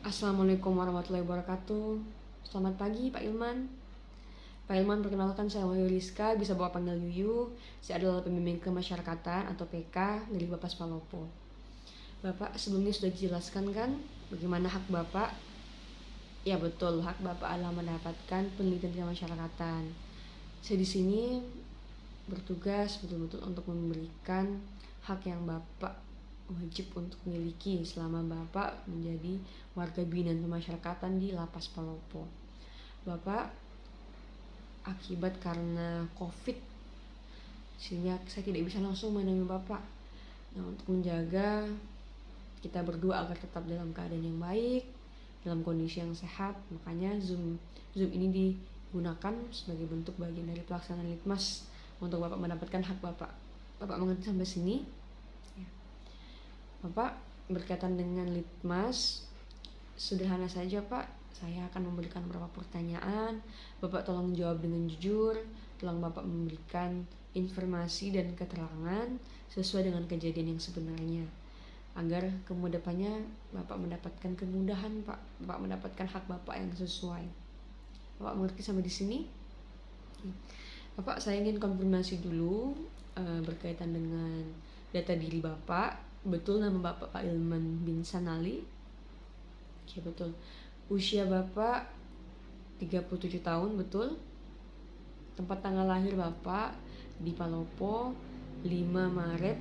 Assalamualaikum warahmatullahi wabarakatuh. Selamat pagi Pak Ilman. Pak Ilman, perkenalkan saya Wahyu Rizka, bisa Bapak panggil Yuyu. Saya adalah pembimbing kemasyarakatan atau PK dari Bapak Palopo. Bapak sebelumnya sudah dijelaskan kan bagaimana hak Bapak? Ya betul, hak Bapak adalah mendapatkan penelitian kemasyarakatan. Saya di sini bertugas betul-betul untuk memberikan hak yang Bapak wajib untuk miliki selama Bapak menjadi warga binaan kemasyarakatan di Lapas Palopo. Bapak akibat karena COVID sehingga saya tidak bisa langsung menemui Bapak. Nah, untuk menjaga kita berdua agar tetap dalam keadaan yang baik, dalam kondisi yang sehat, makanya Zoom ini digunakan sebagai bentuk bagian dari pelaksanaan litmas untuk Bapak mendapatkan hak Bapak. Bapak mengerti sampai sini? Ya. Bapak, berkaitan dengan litmas, sederhana saja Pak, saya akan memberikan beberapa pertanyaan. Bapak tolong jawab dengan jujur, tolong Bapak memberikan informasi dan keterangan sesuai dengan kejadian yang sebenarnya, agar kemudiannya Bapak mendapatkan kemudahan Pak, Bapak mendapatkan hak Bapak yang sesuai. Bapak mengerti sampai di sini? Bapak, saya ingin konfirmasi dulu berkaitan dengan data diri Bapak. Betul nama Bapak Pak Ilman bin Sanali? Oke, betul. Usia Bapak 37 tahun, betul? Tempat tanggal lahir Bapak di Palopo 5 Maret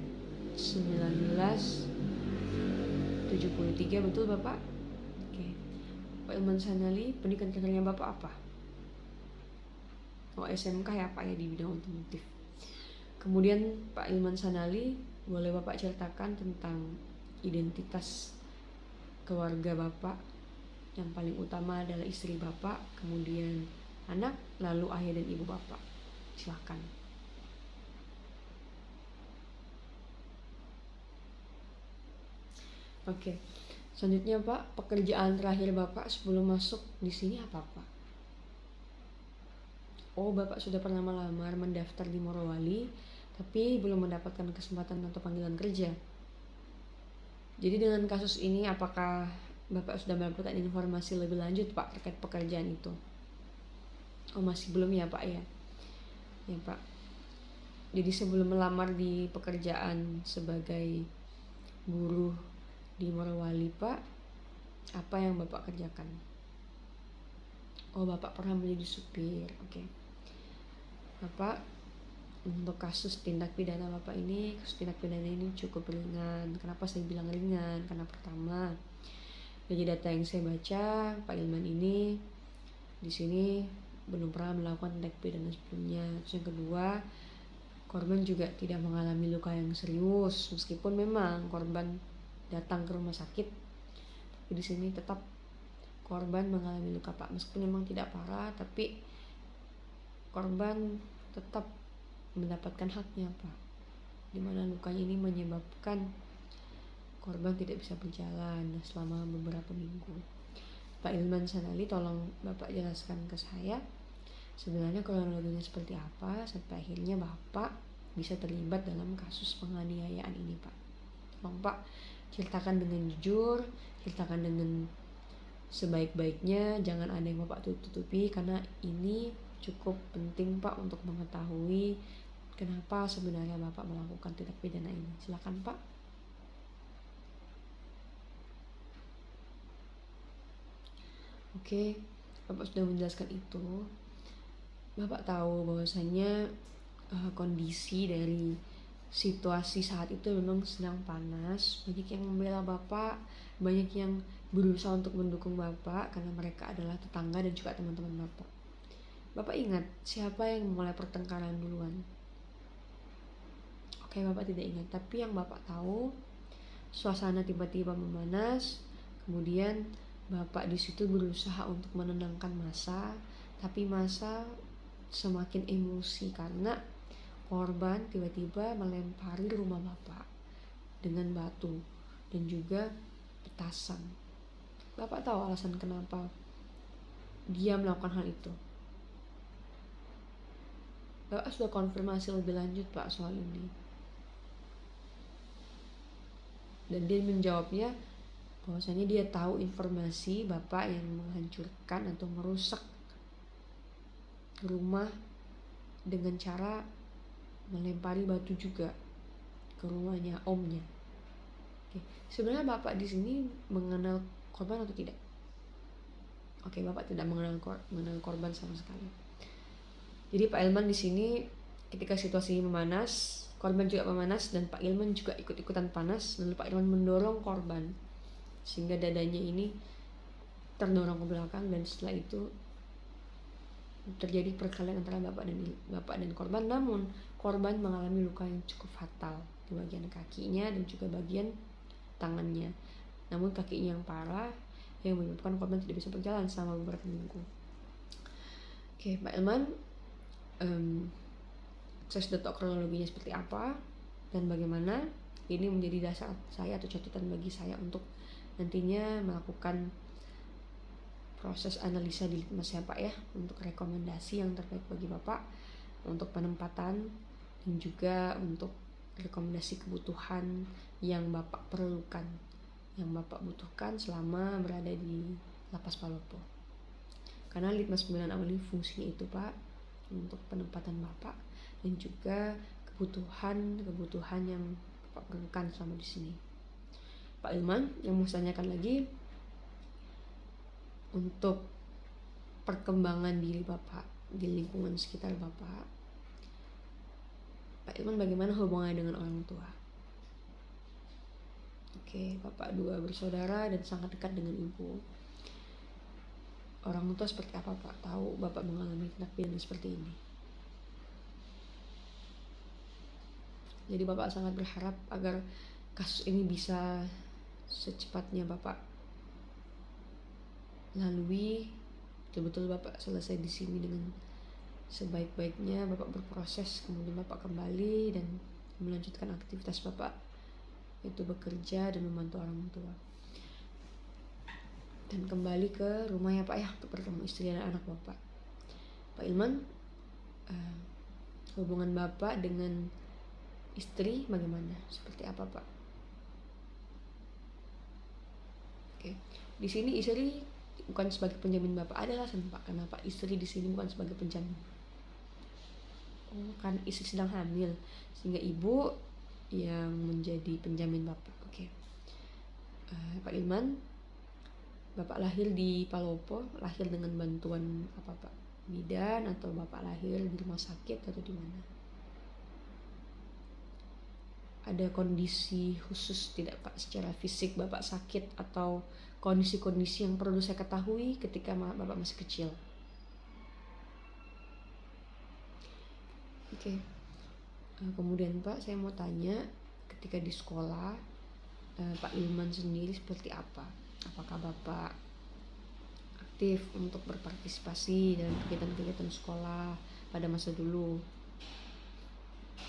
1973, betul Bapak? Oke. Pak Ilman Sanali, pendidikan karirnya Bapak apa? Oh, SMK ya Pak ya, di bidang otomotif. Kemudian Pak Ilman Sanali, boleh Bapak ceritakan tentang identitas keluarga Bapak. Yang paling utama adalah istri Bapak, kemudian anak, lalu ayah dan ibu Bapak. Silakan. Oke. Selanjutnya Pak, pekerjaan terakhir Bapak sebelum masuk di sini apa Pak? Oh, Bapak sudah pernah melamar mendaftar di Morowali, tapi belum mendapatkan kesempatan atau panggilan kerja. Jadi dengan kasus ini apakah Bapak sudah mendapatkan informasi lebih lanjut Pak terkait pekerjaan itu? Oh, masih belum ya Pak ya? Ya Pak. Jadi sebelum melamar di pekerjaan sebagai buruh di Morowali Pak, apa yang Bapak kerjakan? Oh, Bapak pernah menjadi supir. Oke. Bapak, untuk kasus tindak pidana Bapak ini, kasus tindak pidana ini cukup ringan. Kenapa saya bilang ringan? Karena pertama, dari data yang saya baca, Pak Ilman ini di sini belum pernah melakukan tindak pidana sebelumnya. Terus yang kedua, korban juga tidak mengalami luka yang serius, meskipun memang korban datang ke rumah sakit. Tapi di sini tetap korban mengalami luka Pak, meskipun memang tidak parah, tapi korban tetap mendapatkan haknya Pak, dimana lukanya ini menyebabkan korban tidak bisa berjalan selama beberapa minggu. Pak Ilman Sanali, tolong Bapak jelaskan ke saya sebenarnya kronologinya seperti apa sampai akhirnya Bapak bisa terlibat dalam kasus penganiayaan ini Pak. Tolong Pak ceritakan dengan jujur, ceritakan dengan sebaik-baiknya, jangan ada yang Bapak tutupi, karena ini cukup penting Pak untuk mengetahui kenapa sebenarnya Bapak melakukan tindak pidana ini. Silakan Pak. Oke, Bapak sudah menjelaskan itu. Bapak tahu bahwasanya kondisi dari situasi saat itu memang sedang panas. Banyak yang membela Bapak, banyak yang berusaha untuk mendukung Bapak karena mereka adalah tetangga dan juga teman-teman Bapak. Bapak ingat siapa yang memulai pertengkaran duluan? Oke, Bapak tidak ingat, tapi yang Bapak tahu suasana tiba-tiba memanas, kemudian Bapak di situ berusaha untuk menenangkan massa, tapi massa semakin emosi karena korban tiba-tiba melempari rumah Bapak dengan batu dan juga petasan. Bapak tahu alasan kenapa dia melakukan hal itu? Bapak sudah konfirmasi lebih lanjut Pak soal ini. Dan dia menjawabnya bahwasanya dia tahu informasi Bapak yang menghancurkan atau merusak rumah dengan cara melempari batu juga ke rumahnya omnya. Oke. Sebenarnya Bapak di sini mengenal korban atau tidak? Oke, Bapak tidak mengenal korban sama sekali. Jadi Pak Ilman di sini ketika situasi memanas, korban juga memanas dan Pak Ilman juga ikut-ikutan panas, lalu Pak Ilman mendorong korban sehingga dadanya ini terdorong ke belakang, dan setelah itu terjadi perkelahian antara bapak dan korban. Namun korban mengalami luka yang cukup fatal di bagian kakinya dan juga bagian tangannya. Namun kakinya yang parah yang menyebabkan korban tidak bisa berjalan selama beberapa minggu. Oke, Pak Ilman, saya sudah tahu kronologinya seperti apa dan bagaimana. Ini menjadi dasar saya atau catatan bagi saya untuk nantinya melakukan proses analisa di Litmas ya Pak ya, untuk rekomendasi yang terbaik bagi Bapak untuk penempatan dan juga untuk rekomendasi kebutuhan yang Bapak perlukan, yang Bapak butuhkan selama berada di Lapas Palopo. Karena Litmas Pembinaan Awal ini fungsinya itu Pak, untuk penempatan Bapak dan juga kebutuhan yang Bapak perlukan selama di sini. Pak Ilman, yang mau saya tanyakan lagi, untuk perkembangan diri Bapak di lingkungan sekitar Bapak, Pak Ilman bagaimana hubungannya dengan orang tua? Oke, Bapak 2 bersaudara dan sangat dekat dengan ibu. Orang tua seperti apa Pak? Tahu Bapak mengalami tindak pidana seperti ini. Jadi Bapak sangat berharap agar kasus ini bisa secepatnya Bapak lalui, betul-betul Bapak selesai di sini dengan sebaik-baiknya. Bapak berproses, kemudian Bapak kembali dan melanjutkan aktivitas Bapak, yaitu bekerja dan membantu orang tua, dan kembali ke rumah ya Pak ya, untuk bertemu istri dan anak Bapak. Pak Ilman, hubungan Bapak dengan istri bagaimana? Seperti apa Pak? Oke, di sini istri bukan sebagai penjamin Bapak, ada alasan Pak kenapa istri di sini bukan sebagai penjamin. Kan istri sedang hamil sehingga ibu yang menjadi penjamin Bapak. Oke. Pak Ilman, Bapak lahir di Palopo, lahir dengan bantuan apa Pak? Bidan atau Bapak lahir di rumah sakit atau di mana? Ada kondisi khusus tidak Pak secara fisik Bapak sakit atau kondisi-kondisi yang perlu saya ketahui ketika Bapak masih kecil? Oke. Kemudian Pak, saya mau tanya, ketika di sekolah Pak Ilman sendiri seperti apa? Apakah Bapak aktif untuk berpartisipasi dalam kegiatan-kegiatan sekolah pada masa dulu?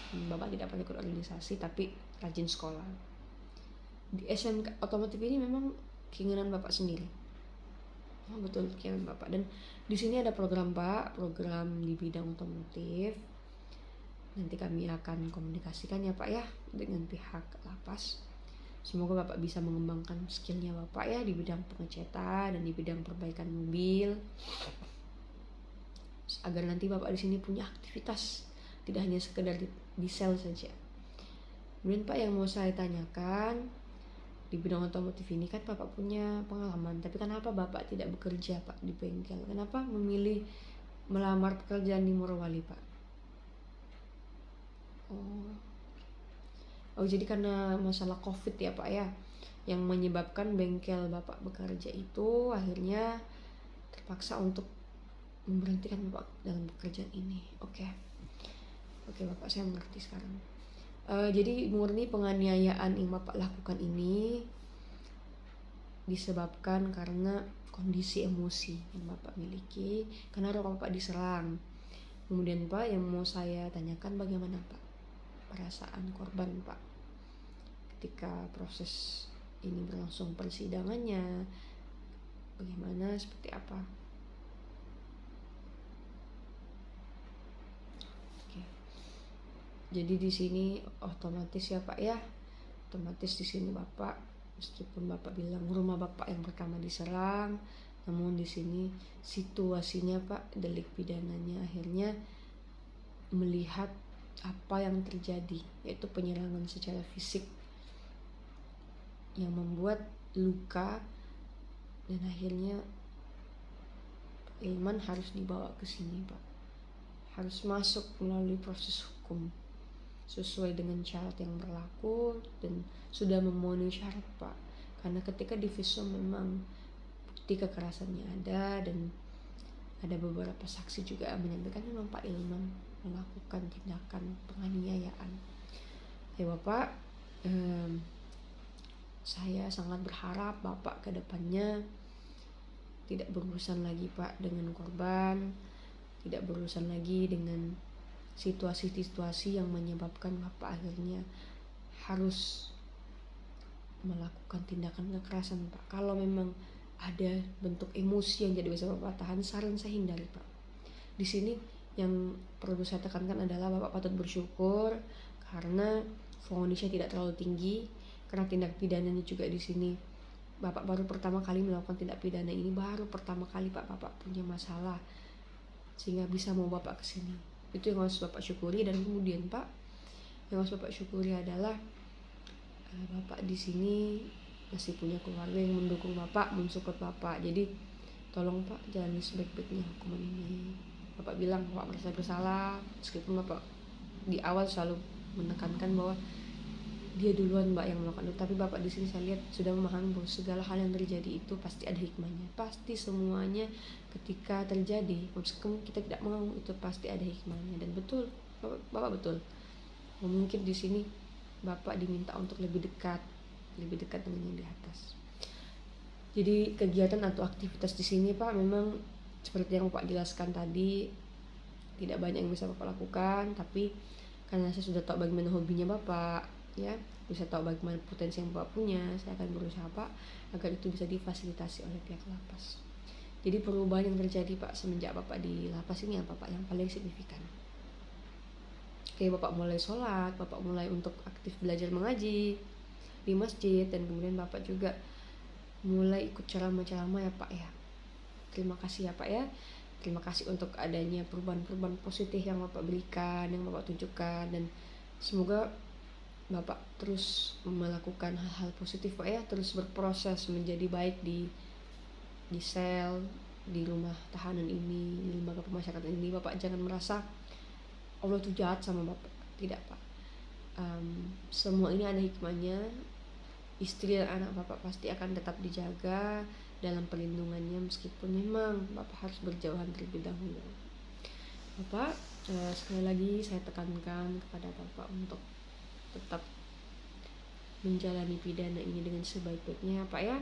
Bapak tidak pernah ikut organisasi tapi rajin sekolah. Di SMK otomotif ini memang keinginan Bapak sendiri. Oh, betul, keinginan Bapak. Dan di sini ada program Pak, program di bidang otomotif. Nanti kami akan komunikasikan ya Pak ya dengan pihak lapas. Semoga Bapak bisa mengembangkan skillnya Bapak ya di bidang pengecetan dan di bidang perbaikan mobil, agar nanti Bapak di sini punya aktivitas, tidak hanya sekedar di sel saja. Kemudian Pak, yang mau saya tanyakan, di bidang otomotif ini kan Bapak punya pengalaman, tapi kenapa Bapak tidak bekerja Pak di bengkel? Kenapa memilih melamar pekerjaan di Morowali Pak? Oh, jadi karena masalah COVID ya Pak ya, yang menyebabkan bengkel Bapak bekerja itu akhirnya terpaksa untuk memberhentikan Bapak dalam pekerjaan ini. Oke Bapak, saya mengerti sekarang. Jadi murni penganiayaan yang Bapak lakukan ini disebabkan karena kondisi emosi yang Bapak miliki, karena Bapak diserang. Kemudian Pak, yang mau saya tanyakan, bagaimana Pak perasaan korban Pak ketika proses ini berlangsung, persidangannya bagaimana, seperti apa? Oke. Jadi di sini otomatis ya Pak ya, otomatis di sini Bapak Meskipun Bapak bilang rumah Bapak yang pertama diserang, namun di sini situasinya Pak, delik pidananya akhirnya melihat apa yang terjadi, yaitu penyerangan secara fisik yang membuat luka, dan akhirnya Ilman harus dibawa ke sini Pak, harus masuk melalui proses hukum sesuai dengan syarat yang berlaku dan sudah memenuhi syarat Pak. Karena ketika di visum memang bukti kekerasannya ada, dan ada beberapa saksi juga menyampaikan memang Pak Ilman melakukan tindakan penganiayaan. Ya Bapak, saya sangat berharap Bapak ke depannya tidak berurusan lagi Pak dengan korban, tidak berurusan lagi dengan situasi-situasi yang menyebabkan Bapak akhirnya harus melakukan tindakan kekerasan Pak. Kalau memang ada bentuk emosi yang jadi bisa Bapak tahan, saran saya hindari Pak. Di sini yang perlu saya tekankan adalah Bapak patut bersyukur karena vonisnya tidak terlalu tinggi, karena tindak pidananya juga di sini Bapak baru pertama kali melakukan tindak pidana ini, baru pertama kali Pak Bapak punya masalah sehingga bisa mau Bapak kesini. Itu yang harus Bapak syukuri. Dan kemudian Pak, yang harus Bapak syukuri adalah Bapak di sini masih punya keluarga yang mendukung Bapak, mensupport Bapak. Jadi tolong Pak, jalani sebaik-baiknya hukuman ini. Bapak bilang Bapak merasa bersalah, meskipun Bapak di awal selalu menekankan bahwa dia duluan Mbak yang melakukan itu, tapi Bapak di sini saya lihat sudah memahami bahwa segala hal yang terjadi itu pasti ada hikmahnya. Pasti semuanya ketika terjadi, meskipun kita tidak mau, itu pasti ada hikmahnya. Dan betul, Bapak betul. Mungkin di sini Bapak diminta untuk lebih dekat dengan yang di atas. Jadi kegiatan atau aktivitas di sini Pak memang seperti yang Bapak jelaskan tadi, tidak banyak yang bisa Bapak lakukan, tapi karena saya sudah tahu bagaimana hobinya Bapak, ya, bisa tahu bagaimana potensi yang Bapak punya, saya akan berusaha Pak agar itu bisa difasilitasi oleh pihak lapas. Jadi perubahan yang terjadi Pak semenjak Bapak di lapas ini apa Pak yang paling signifikan? Oke, Bapak mulai sholat, Bapak mulai untuk aktif belajar mengaji di masjid, dan kemudian Bapak juga mulai ikut ceramah-ceramah ya Pak ya. Terima kasih ya Pak ya. Terima kasih untuk adanya perubahan-perubahan positif yang Bapak berikan, yang Bapak tunjukkan, dan semoga Bapak terus melakukan hal-hal positif Pak ya, terus berproses menjadi baik di sel, di rumah tahanan ini, di lembaga pemasyarakatan ini. Bapak jangan merasa Allah itu jahat sama Bapak, tidak Pak. Semua ini ada hikmahnya. Istri dan anak Bapak pasti akan tetap dijaga dalam perlindungannya, meskipun memang Bapak harus berjauhan terlebih dahulu. Bapak, sekali lagi saya tekankan kepada Bapak untuk tetap menjalani pidana ini dengan sebaik-baiknya Pak ya,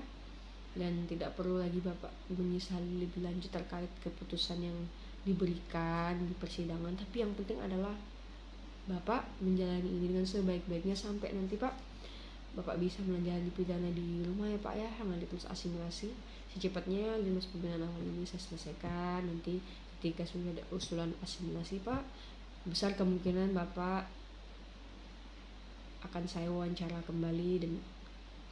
dan tidak perlu lagi Bapak menyesali lebih lanjut terkait keputusan yang diberikan di persidangan. Tapi yang penting adalah Bapak menjalani ini dengan sebaik-baiknya sampai nanti Pak Bapak bisa menjalani pidana di rumah ya Pak ya, yang ditulis asimilasi. Secepatnya dinas pembinaan awal ini saya selesaikan. Nanti ketika sudah ada usulan asimilasi Pak, besar kemungkinan Bapak akan saya wawancara kembali, dan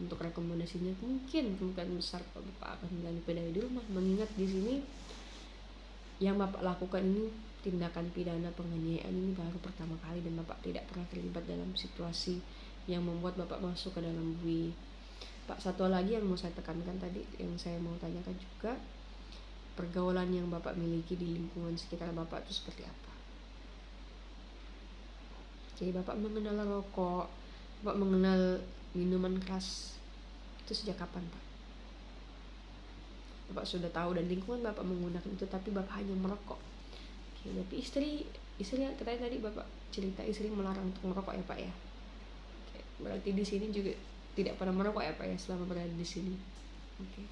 untuk rekomendasinya mungkin besar Bapak akan menjalani pidana di rumah, mengingat di sini yang Bapak lakukan ini tindakan pidana penganiayaan ini baru pertama kali, dan Bapak tidak pernah terlibat dalam situasi yang membuat Bapak masuk ke dalam bui. Pak, satu lagi yang mau saya tekankan tadi, yang saya mau tanyakan juga, pergaulan yang Bapak miliki di lingkungan sekitar Bapak itu seperti apa? Jadi Bapak mengenal rokok, Bapak mengenal minuman keras itu sejak kapan Pak? Bapak sudah tahu dan lingkungan Bapak menggunakan itu, tapi Bapak hanya merokok. Oke, tapi istri katanya tadi Bapak cerita istri melarang untuk merokok ya Pak ya. Oke, berarti di sini juga tidak pernah merokok ya Pak ya selama berada di sini. Oke.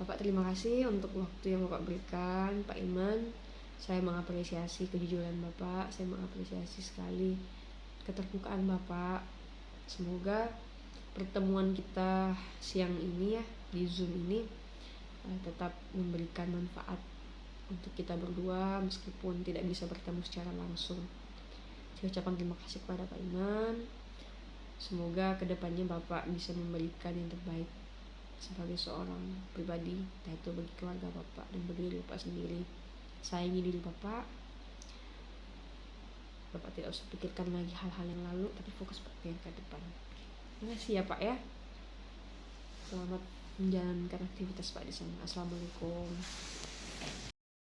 Bapak terima kasih untuk waktu yang Bapak berikan Pak Ilman. Saya mengapresiasi kejujuran Bapak, saya mengapresiasi sekali keterbukaan Bapak. Semoga pertemuan kita siang ini ya di Zoom ini tetap memberikan manfaat untuk kita berdua meskipun tidak bisa bertemu secara langsung. Saya ucapkan terima kasih kepada Pak Ilman. Semoga kedepannya Bapak bisa memberikan yang terbaik sebagai seorang pribadi, yaitu bagi keluarga Bapak dan bagi diri Bapak sendiri. Sayangi diri Bapak. Bapak tidak usah pikirkan lagi hal-hal yang lalu, tapi fokus pada yang ke depan. Terima kasih ya Pak ya. Selamat menjalankan aktivitas Pak di sana. Assalamualaikum.